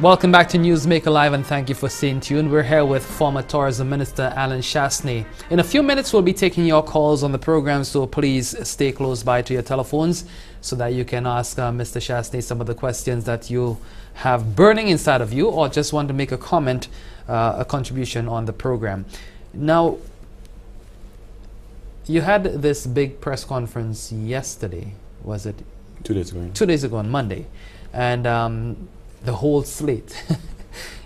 Welcome back to Newsmaker Live, and thank you for staying tuned. We're here with former Tourism Minister Alan Chastanet. In a few minutes, we'll be taking your calls on the program, so please stay close by to your telephones so that you can ask Mr. Chastanet some of the questions that you have burning inside of you, or just want to make a comment, a contribution on the program. Now, you had this big press conference yesterday, was it? 2 days ago. 2 days ago on Monday, and the whole slate.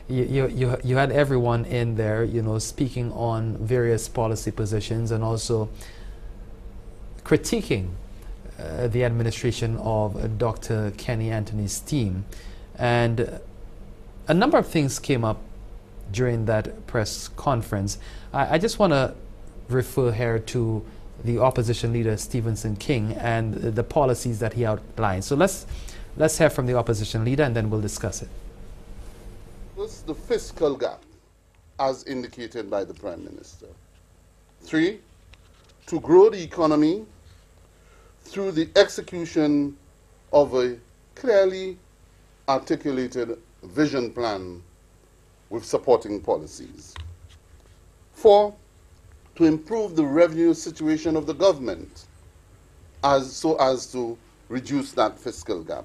you had everyone in there, you know, speaking on various policy positions and also critiquing the administration of Dr. Kenny Anthony's team. And a number of things came up during that press conference. I just want to refer here to the opposition leader Stephenson King and the policies that he outlined. So let's hear from the opposition leader, and then we'll discuss it. First, the fiscal gap, as indicated by the Prime Minister. 3, to grow the economy through the execution of a clearly articulated vision plan with supporting policies. 4, to improve the revenue situation of the government so as to reduce that fiscal gap.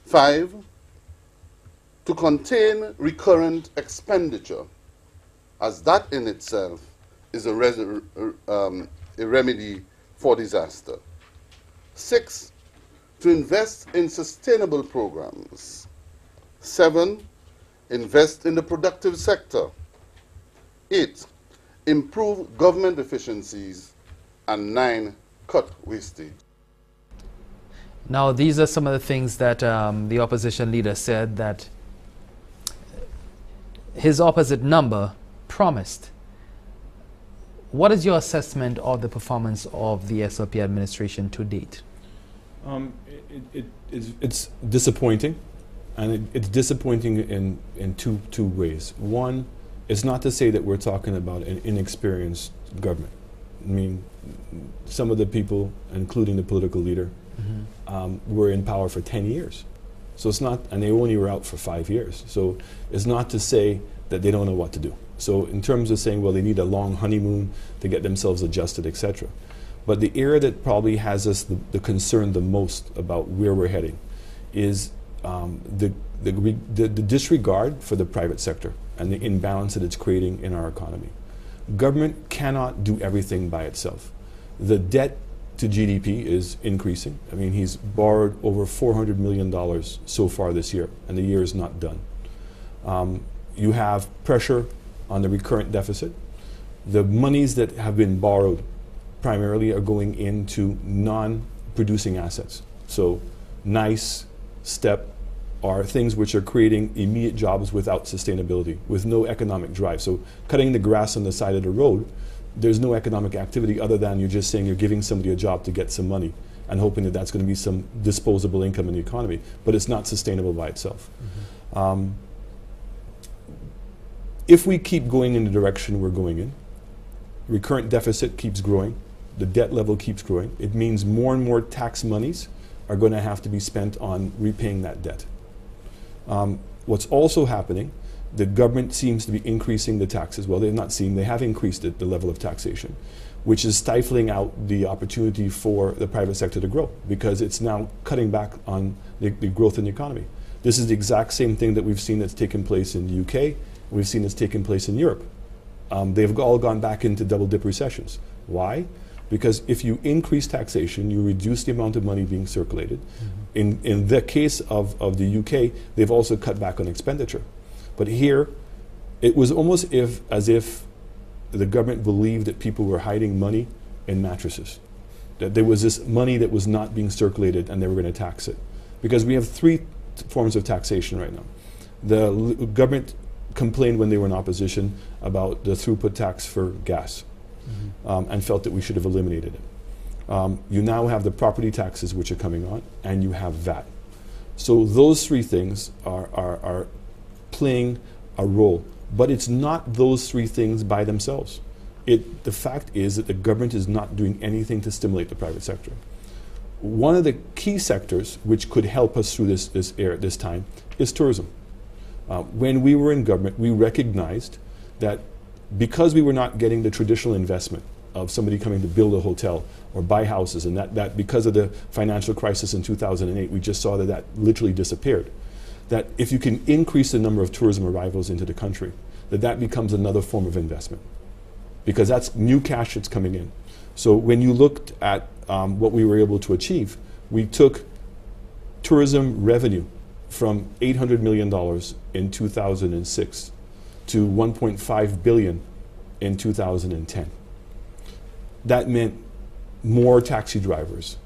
5, to contain recurrent expenditure, as that in itself is a remedy for disaster. 6, to invest in sustainable programs. 7, invest in the productive sector. 8, improve government efficiencies. And 9, cut wastage. Now, these are some of the things that the opposition leader said that his opposite number promised. What is your assessment of the performance of the SLP administration to date? It's disappointing, and it's disappointing in two ways. One, it's not to say that we're talking about an inexperienced government. I mean, some of the people, including the political leader, were in power for 10 years. So it's not, and they only were out for 5 years. So it's not to say that they don't know what to do. So in terms of saying, well, they need a long honeymoon to get themselves adjusted, etc. But the area that probably has us the concern the most about where we're heading is the disregard for the private sector and the imbalance that it's creating in our economy. Government cannot do everything by itself. The debt to GDP is increasing. I mean, he's borrowed over $400 million so far this year, and the year is not done. You have pressure on the recurrent deficit. The monies that have been borrowed primarily are going into non-producing assets. So NICE, STEP are things which are creating immediate jobs without sustainability, with no economic drive. So cutting the grass on the side of the road, there's no economic activity other than you're just saying you're giving somebody a job to get some money and hoping that that's going to be some disposable income in the economy, but it's not sustainable by itself. If we keep going in the direction we're going in, recurrent deficit keeps growing, the debt level keeps growing, it means more and more tax monies are going to have to be spent on repaying that debt. What's also happening, the government seems to be increasing the taxes. Well, they have increased the level of taxation, which is stifling out the opportunity for the private sector to grow because it's now cutting back on the growth in the economy. This is the exact same thing that we've seen that's taken place in the UK, we've seen that's taken place in Europe. They've all gone back into double-dip recessions. Why? Because if you increase taxation, you reduce the amount of money being circulated. In the case of the UK, they've also cut back on expenditure. But here, it was almost as if the government believed that people were hiding money in mattresses. That there was this money that was not being circulated and they were going to tax it. Because we have 3 forms of taxation right now. The government complained when they were in opposition about the throughput tax for gas and felt that we should have eliminated it. You now have the property taxes which are coming on, and you have VAT. So those 3 things are playing a role, but it's not those 3 things by themselves. The fact is that the government is not doing anything to stimulate the private sector. One of the key sectors which could help us through this time is tourism. When we were in government, we recognized that because we were not getting the traditional investment of somebody coming to build a hotel or buy houses, and that because of the financial crisis in 2008, we just saw that literally disappeared. That if you can increase the number of tourism arrivals into the country, that becomes another form of investment, because that's new cash that's coming in. So when you looked at what we were able to achieve, we took tourism revenue from $800 million in 2006 to $1.5 billion in 2010. That meant more taxi drivers,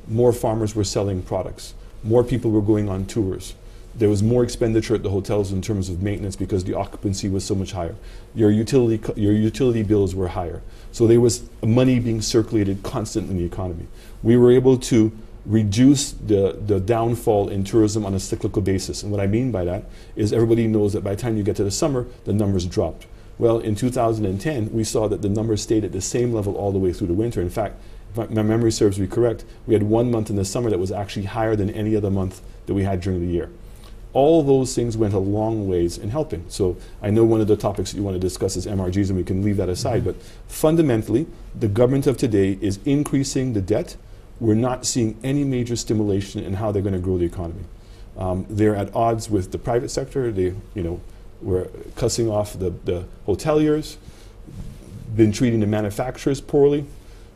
more farmers were selling products, more people were going on tours. There was more expenditure at the hotels in terms of maintenance because the occupancy was so much higher. Your utility bills were higher. So there was money being circulated constantly in the economy. We were able to reduce the downfall in tourism on a cyclical basis. And what I mean by that is everybody knows that by the time you get to the summer, the numbers dropped. Well, in 2010, we saw that the numbers stayed at the same level all the way through the winter. In fact, if my memory serves me correct, we had 1 month in the summer that was actually higher than any other month that we had during the year. All those things went a long ways in helping. So I know one of the topics that you want to discuss is MRGs, and we can leave that aside. But fundamentally, the government of today is increasing the debt. We're not seeing any major stimulation in how they're going to grow the economy. They're at odds with the private sector. We're cussing off the hoteliers, been treating the manufacturers poorly.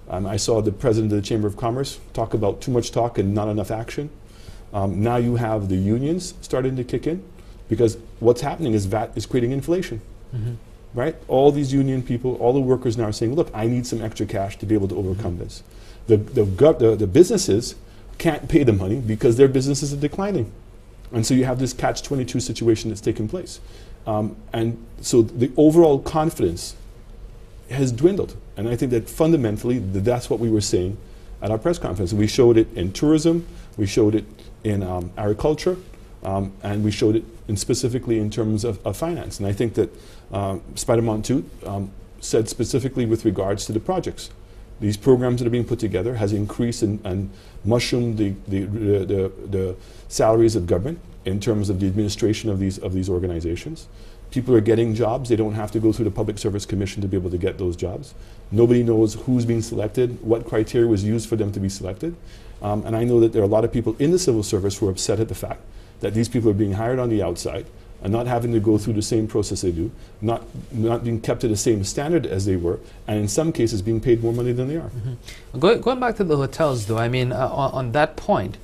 I saw the president of the Chamber of Commerce talk about too much talk and not enough action. Now you have the unions starting to kick in, because what's happening is VAT is creating inflation, right? All these union people, all the workers now are saying, look, I need some extra cash to be able to overcome this. The businesses can't pay the money because their businesses are declining. And so you have this catch-22 situation that's taking place. And so the overall confidence has dwindled. And I think that fundamentally that's what we were saying at our press conference. We showed it in tourism, we showed it in agriculture, and we showed it specifically in terms of finance. And I think that Spider-Man 2 said specifically with regards to the projects. These programs that are being put together has increased and mushroomed the salaries of government in terms of the administration of these organizations. People are getting jobs. They don't have to go through the Public Service Commission to be able to get those jobs. Nobody knows who's being selected, what criteria was used for them to be selected. And I know that there are a lot of people in the civil service who are upset at the fact that these people are being hired on the outside and not having to go through the same process they do, not being kept to the same standard as they were, and in some cases being paid more money than they are. Going back to the hotels, though, I mean, on that point,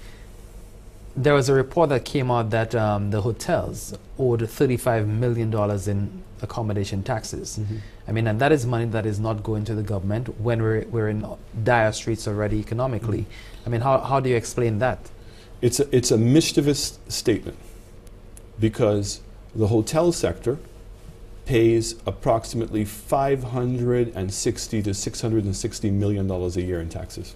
there was a report that came out that the hotels owed $35 million in accommodation taxes. I mean, and that is money that is not going to the government when we're in dire straits already economically. I mean, how do you explain that? It's a mischievous statement, because the hotel sector pays approximately $560 to $660 million a year in taxes.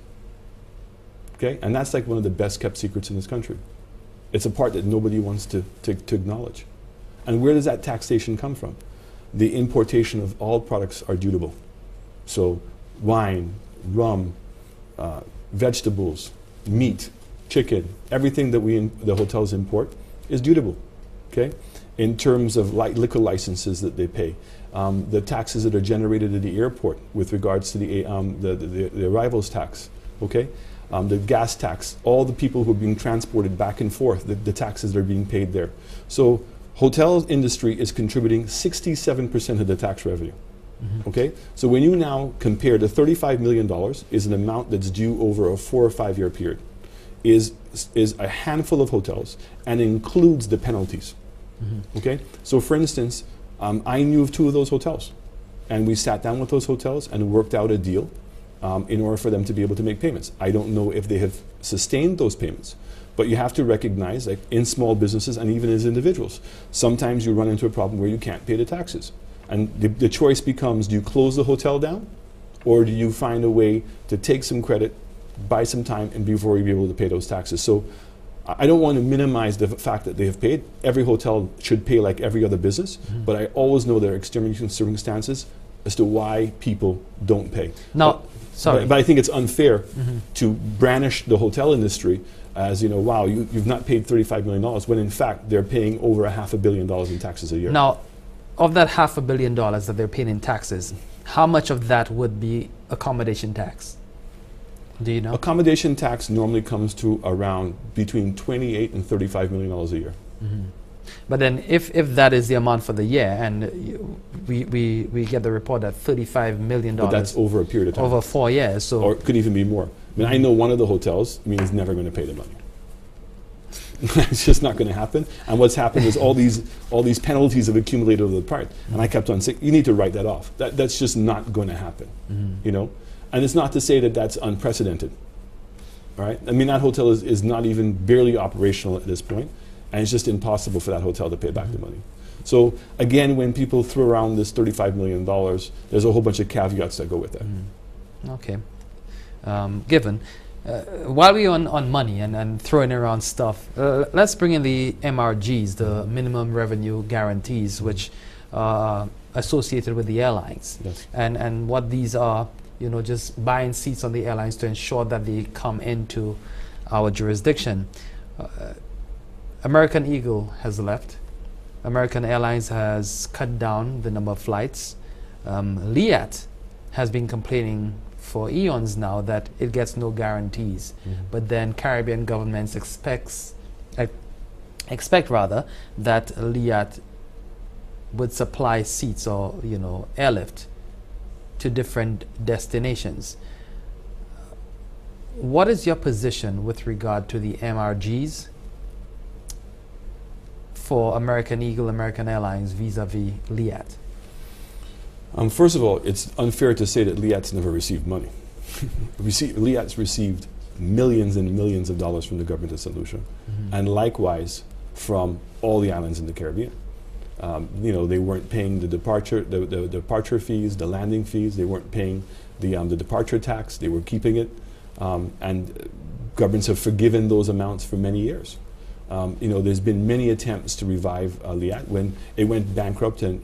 Okay? And that's like one of the best kept secrets in this country. It's a part that nobody wants to acknowledge. And where does that taxation come from? The importation of all products are dutiable. So wine, rum, vegetables, meat, chicken, everything that the hotels import is dutiable. Okay? In terms of liquor licenses that they pay, the taxes that are generated at the airport with regards to the arrivals tax, okay? The gas tax, all the people who are being transported back and forth, the taxes that are being paid there. So hotel industry is contributing 67% of the tax revenue. Okay? So when you now compare the $35 million is an amount that's due over a 4 or 5 year period, is a handful of hotels and includes the penalties. Okay? So for instance, I knew of 2 of those hotels, and we sat down with those hotels and worked out a deal in order for them to be able to make payments. I don't know if they have sustained those payments, but you have to recognize, like in small businesses and even as individuals, sometimes you run into a problem where you can't pay the taxes. And the choice becomes, do you close the hotel down, or do you find a way to take some credit, buy some time, and before you be able to pay those taxes? So I don't want to minimize the fact that they have paid. Every hotel should pay like every other business, but I always know there are extreme circumstances as to why people don't pay. Now, but I think it's unfair to brandish the hotel industry as, you know, wow, you've not paid $35 million, when in fact they're paying over $500 million in taxes a year. Now, of that $500 million that they're paying in taxes, how much of that would be accommodation tax? Do you know? Accommodation tax normally comes to around between $28 and $35 million a year. Mm-hmm. But then if that is the amount for the year, and we get the report that $35 million. But that's over a period of time. Over 4 years. So or it could even be more. I mean, I know one of the hotels, I mean, is never going to pay the money. It's just not going to happen. And what's happened is all these penalties have accumulated over the part. And I kept on saying, you need to write that off. That's just not going to happen, you know? And it's not to say that that's unprecedented, all right? I mean, that hotel is not even barely operational at this point, and it's just impossible for that hotel to pay back the money. So again, when people throw around this $35 million, there's a whole bunch of caveats that go with that. Okay. Given, while we're on money and throwing around stuff, let's bring in the MRGs, the minimum revenue guarantees, which are associated with the airlines. Yes. And what these are, you know, just buying seats on the airlines to ensure that they come into our jurisdiction. American Eagle has left. American Airlines has cut down the number of flights. Liat has been complaining for eons now that it gets no guarantees. But then Caribbean governments expect rather that Liat would supply seats or, you know, airlift to different destinations. What is your position with regard to the MRGs for American Eagle, American Airlines vis-a-vis Liat? First of all, it's unfair to say that Liat's never received money. Liat's received millions and millions of dollars from the government of St. Lucia, and likewise from all the islands in the Caribbean. You know, they weren't paying the departure fees, the landing fees. They weren't paying the departure tax. They were keeping it, and governments have forgiven those amounts for many years. You know, there's been many attempts to revive Liat. When it went bankrupt and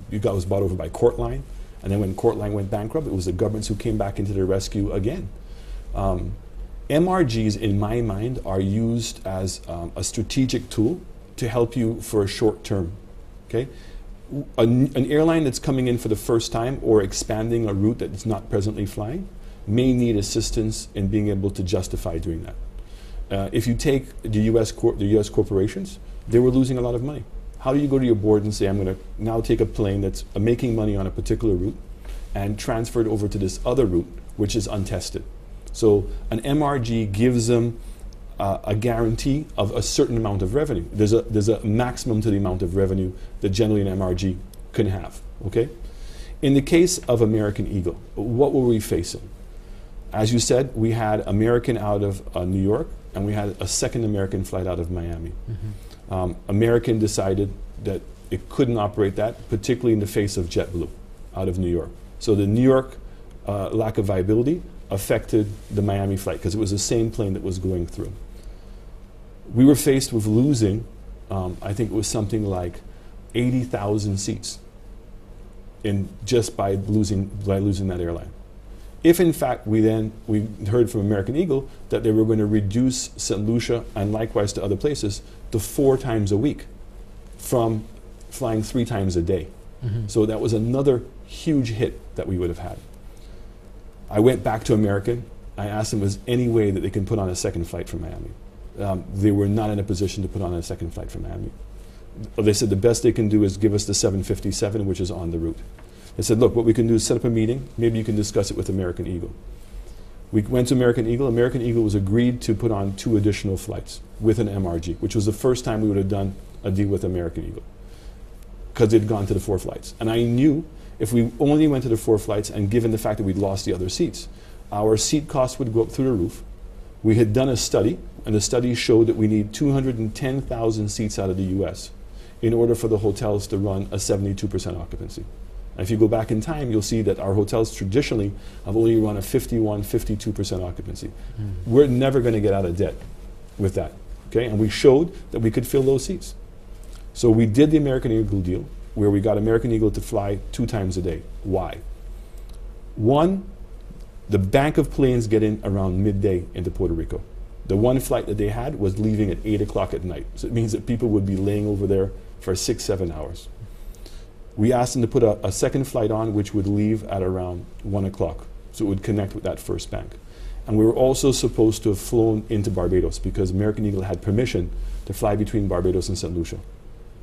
it was bought over by Courtline, and then when Courtline went bankrupt, it was the governments who came back into the rescue again. MRGs, in my mind, are used as a strategic tool to help you for a short term. Okay, an airline that's coming in for the first time or expanding a route that is not presently flying may need assistance in being able to justify doing that. If you take the U.S. corporations, they were losing a lot of money. How do you go to your board and say, I'm going to now take a plane that's making money on a particular route and transfer it over to this other route, which is untested? So an MRG gives them a guarantee of a certain amount of revenue. There's a maximum to the amount of revenue that generally an MRG can have, okay? In the case of American Eagle, what were we facing? As you said, we had American out of New York, and we had a second American flight out of Miami. American decided that it couldn't operate that, particularly in the face of JetBlue out of New York. So the New York lack of viability affected the Miami flight because it was the same plane that was going through. We were faced with losing, I think it was something like 80,000 seats just by losing that airline. If in fact we heard from American Eagle that they were going to reduce St. Lucia and likewise to other places to 4 times a week from flying 3 times a day. So that was another huge hit that we would have had. I went back to American. I asked them, was any way that they can put on a second flight from Miami? They were not in a position to put on a second flight from Miami. They said the best they can do is give us the 757, which is on the route. They said, look, what we can do is set up a meeting. Maybe you can discuss it with American Eagle. We went to American Eagle. American Eagle was agreed to put on 2 additional flights with an MRG, which was the first time we would have done a deal with American Eagle because they'd gone to the 4 flights. And I knew if we only went to the 4 flights and given the fact that we'd lost the other seats, our seat costs would go up through the roof. We had done a study, and the study showed that we need 210,000 seats out of the U.S. in order for the hotels to run a 72% occupancy. And if you go back in time, you'll see that our hotels traditionally have only run a 51, 52% occupancy. We're never going to get out of debt with that, okay? And we showed that we could fill those seats. So we did the American Eagle deal, where we got American Eagle to fly 2 times a day. Why? One, the bank of planes get in around midday into Puerto Rico. The one flight that they had was leaving at 8 o'clock at night. So it means that people would be laying over there for 6, 7 hours. We asked them to put a second flight on, which would leave at around 1 o'clock. So it would connect with that first bank. And we were also supposed to have flown into Barbados because American Eagle had permission to fly between Barbados and St. Lucia.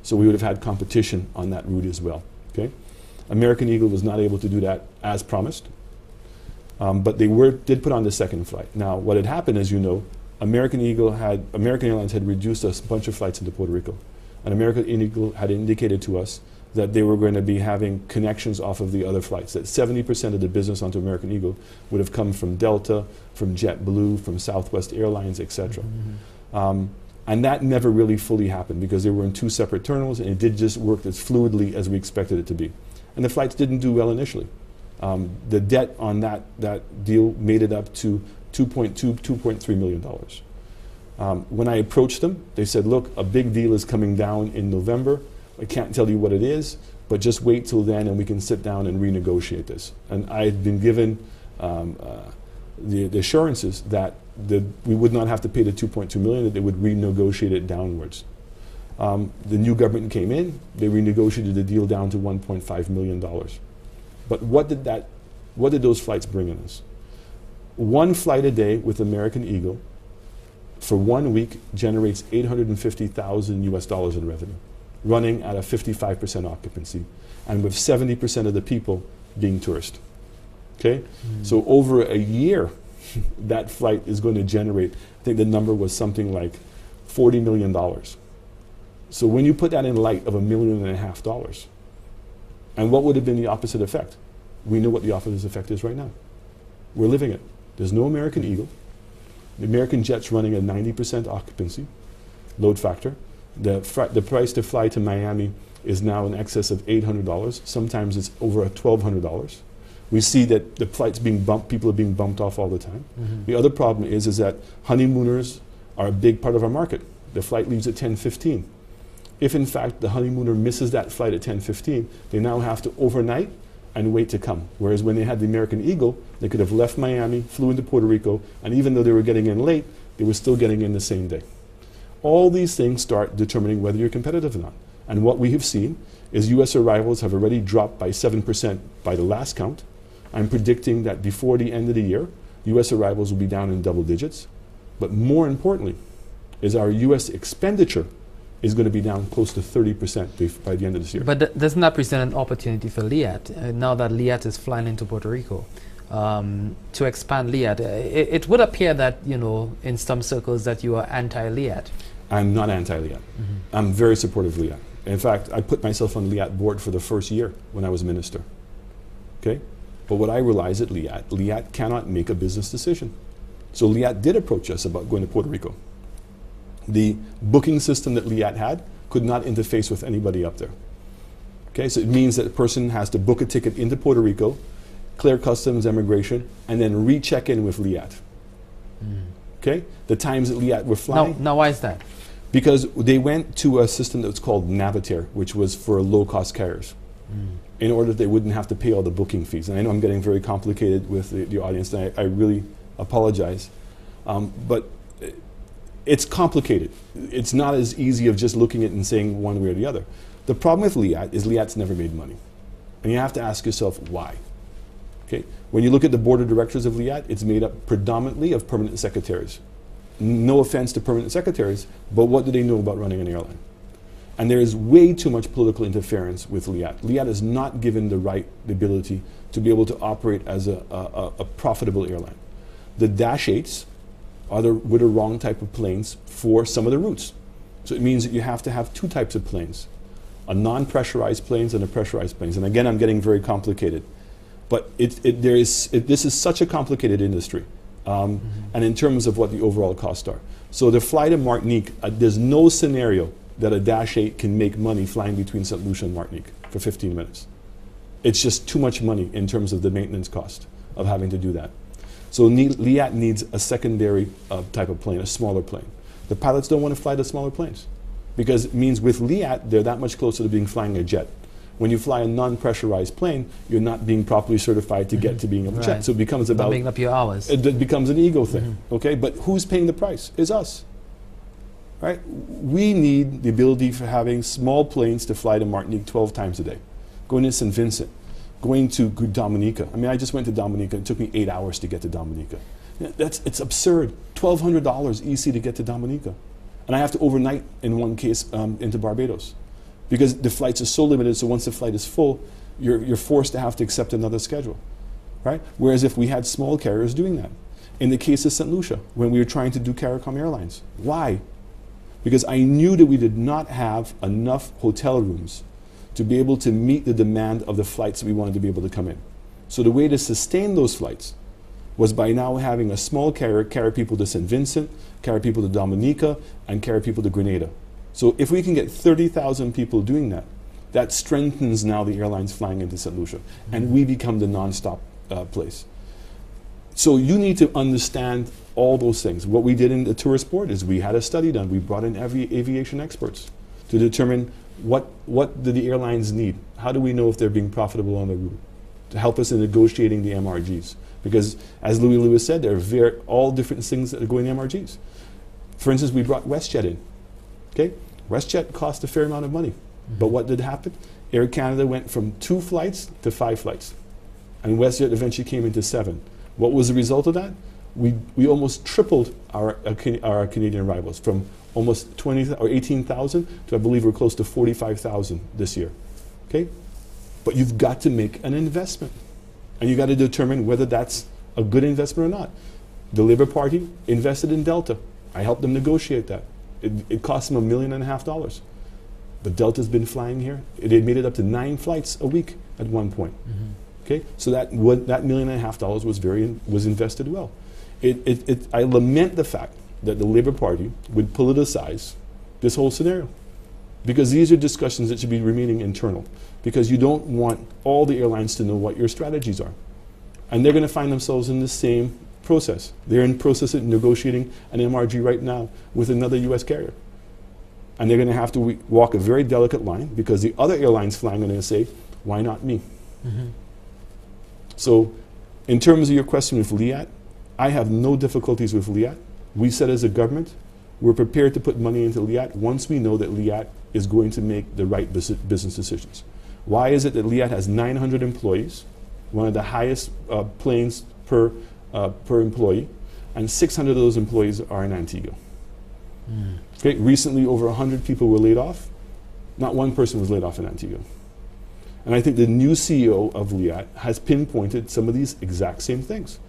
So we would have had competition on that route as well. Okay? American Eagle was not able to do that as promised, but they did put on the second flight. Now, what had happened, as you know, American Airlines had reduced a bunch of flights into Puerto Rico. And American Eagle had indicated to us that they were going to be having connections off of the other flights, that 70% of the business onto American Eagle would have come from Delta, from JetBlue, from Southwest Airlines, etc. And that never really fully happened because they were in 2 separate terminals and it did just work as fluidly as we expected it to be. And the flights didn't do well initially. The debt on that deal made it up to $2.3 million. When I approached them, they said, look, a big deal is coming down in November. I can't tell you what it is, but just wait till then and we can sit down and renegotiate this. And I had been given the assurances that we would not have to pay the $2.2 million, that they would renegotiate it downwards. The new government came in, they renegotiated the deal down to $1.5 million. But what did those flights bring in us? One flight a day with American Eagle for 1 week generates $850,000 US in revenue, running at a 55% occupancy, and with 70% of the people being tourists. Okay? So over a year, that flight is going to generate, I think the number was something like $40 million. So when you put that in light of $1.5 million, and what would have been the opposite effect? We know what the opposite effect is right now. We're living it. There's no American Eagle. The American jet's running at 90% occupancy, load factor. The price to fly to Miami is now in excess of $800. Sometimes it's over $1,200. We see that the flights being bumped, people are being bumped off all the time. The other problem is that honeymooners are a big part of our market. The flight leaves at 10:15. If in fact the honeymooner misses that flight at 10:15, they now have to overnight and wait to come. Whereas when they had the American Eagle, they could have left Miami, flew into Puerto Rico, and even though they were getting in late, they were still getting in the same day. All these things start determining whether you're competitive or not. And what we have seen is US arrivals have already dropped by 7% by the last count. I'm predicting that before the end of the year, US arrivals will be down in double digits. But more importantly, is our US expenditure is going to be down close to 30% by the end of this year. But doesn't that present an opportunity for Liat, now that Liat is flying into Puerto Rico, to expand Liat? It would appear that, you know, in some circles that you are anti-Liat. I'm not anti-Liat. I'm very supportive of Liat. In fact, I put myself on Liat board for the first year when I was minister. Okay? But what I realized at Liat cannot make a business decision. So Liat did approach us about going to Puerto Rico. The booking system that Liat had could not interface with anybody up there. Okay, so it means that a person has to book a ticket into Puerto Rico, clear customs, immigration, and then recheck in with Liat. Okay, the times that Liat were flying. Now why is that? Because they went to a system that was called Navitaire, which was for low-cost carriers, in order that they wouldn't have to pay all the booking fees. And I know I'm getting very complicated with the audience, and I really apologize. But it's complicated. It's not as easy of just looking at it and saying one way or the other. The problem with Liat is Liat's never made money. And you have to ask yourself why. Okay? When you look at the board of directors of Liat, it's made up predominantly of permanent secretaries. No offense to permanent secretaries, but what do they know about running an airline? And there is way too much political interference with Liat. Liat is not given the ability to be able to operate as a profitable airline. The Dash 8s were the wrong type of planes for some of the routes. So it means that you have to have 2 types of planes, a non-pressurized planes and a pressurized planes. And again, I'm getting very complicated. But this is such a complicated industry, and in terms of what the overall costs are. So the flight to Martinique, there's no scenario that a Dash 8 can make money flying between St. Lucia and Martinique for 15 minutes. It's just too much money in terms of the maintenance cost of having to do that. So Liat needs a secondary type of plane, a smaller plane. The pilots don't want to fly the smaller planes because it means with Liat, they're that much closer to being flying a jet. When you fly a non-pressurized plane, you're not being properly certified to get to being able to check. So it becomes Not about making up your hours. it becomes an ego thing, okay? But who's paying the price? Is us, right? We need the ability for having small planes to fly to Martinique 12 times a day, going to St. Vincent, going to Dominica. I mean, I just went to Dominica. It took me 8 hours to get to Dominica. It's absurd. $1,200 EC to get to Dominica. And I have to overnight, in one case, into Barbados. Because the flights are so limited, so once the flight is full, you're forced to have to accept another schedule, right? Whereas if we had small carriers doing that. In the case of St. Lucia, when we were trying to do CARICOM Airlines. Why? Because I knew that we did not have enough hotel rooms to be able to meet the demand of the flights that we wanted to be able to come in. So the way to sustain those flights was by now having a small carrier carry people to St. Vincent, carry people to Dominica, and carry people to Grenada. So if we can get 30,000 people doing that, that strengthens now the airlines flying into St. Lucia, and we become the non-stop place. So you need to understand all those things. What we did in the tourist board is we had a study done. We brought in aviation experts to determine what do the airlines need. How do we know if they're being profitable on the route? To help us in negotiating the MRGs. Because as Louis Lewis said, there are all different things that are going in MRGs. For instance, we brought WestJet in. Okay? WestJet cost a fair amount of money. But what did happen? Air Canada went from 2 flights to 5 flights. And WestJet eventually came into 7. What was the result of that? We almost tripled our Canadian arrivals from almost 20 or 18,000 to I believe we're close to 45,000 this year. Okay? But you've got to make an investment. And you've got to determine whether that's a good investment or not. The Labour Party invested in Delta. I helped them negotiate that. It cost them $1.5 million. But Delta's been flying here. It had made it up to 9 flights a week at one point. Okay, so that $1.5 million was invested well. I lament the fact that the Labour Party would politicize this whole scenario, because these are discussions that should be remaining internal, because you don't want all the airlines to know what your strategies are, and they're going to find themselves in the same process. They're in process of negotiating an MRG right now with another U.S. carrier. And they're going to have to walk a very delicate line, because the other airlines flying are going to say, why not me? So in terms of your question with LIAT, I have no difficulties with LIAT. We said as a government, we're prepared to put money into LIAT once we know that LIAT is going to make the right business decisions. Why is it that LIAT has 900 employees, one of the highest planes per employee, and 600 of those employees are in Antigua? Okay, recently over 100 people were laid off. Not one person was laid off in Antigua. And I think the new CEO of LIAT has pinpointed some of these exact same things.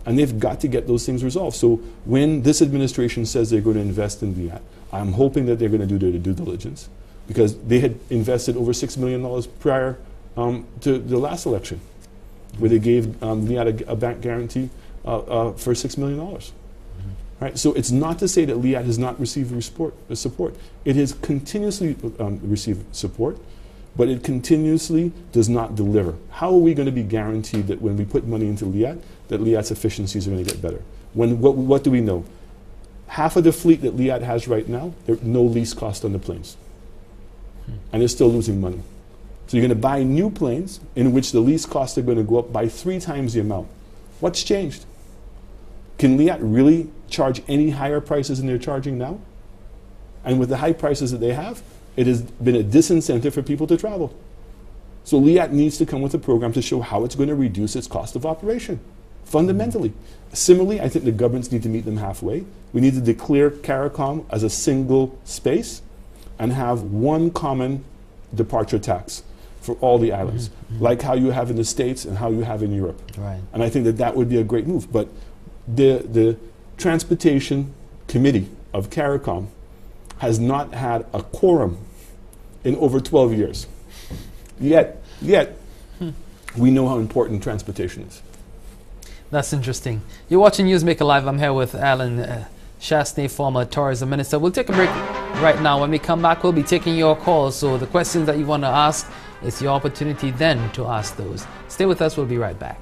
And they've got to get those things resolved. So when this administration says they're going to invest in LIAT, I'm hoping that they're going to do their due diligence, because they had invested over $6 million prior to the last election, where they gave LIAT a bank guarantee for $6 million. Right? So it's not to say that LIAT has not received support. It has continuously received support, but it continuously does not deliver. How are we going to be guaranteed that when we put money into LIAT, that LIAT's efficiencies are going to get better? What do we know? Half of the fleet that LIAT has right now, there's no lease cost on the planes. And they're still losing money. So you're going to buy new planes in which the lease costs are going to go up by 3 times the amount. What's changed? Can LIAT really charge any higher prices than they're charging now? And with the high prices that they have, it has been a disincentive for people to travel. So LIAT needs to come with a program to show how it's going to reduce its cost of operation, fundamentally. Similarly, I think the governments need to meet them halfway. We need to declare CARICOM as a single space and have one common departure tax for all the islands, like how you have in the States and how you have in Europe. Right. And I think that that would be a great move. But the Transportation Committee of CARICOM has not had a quorum in over 12 years. Yet, we know how important transportation is. That's interesting. You're watching Newsmaker Live. I'm here with Alan Chastanet, former tourism minister. We'll take a break right now. When we come back, we'll be taking your calls. So the questions that you want to ask, it's your opportunity then to ask those. Stay with us. We'll be right back.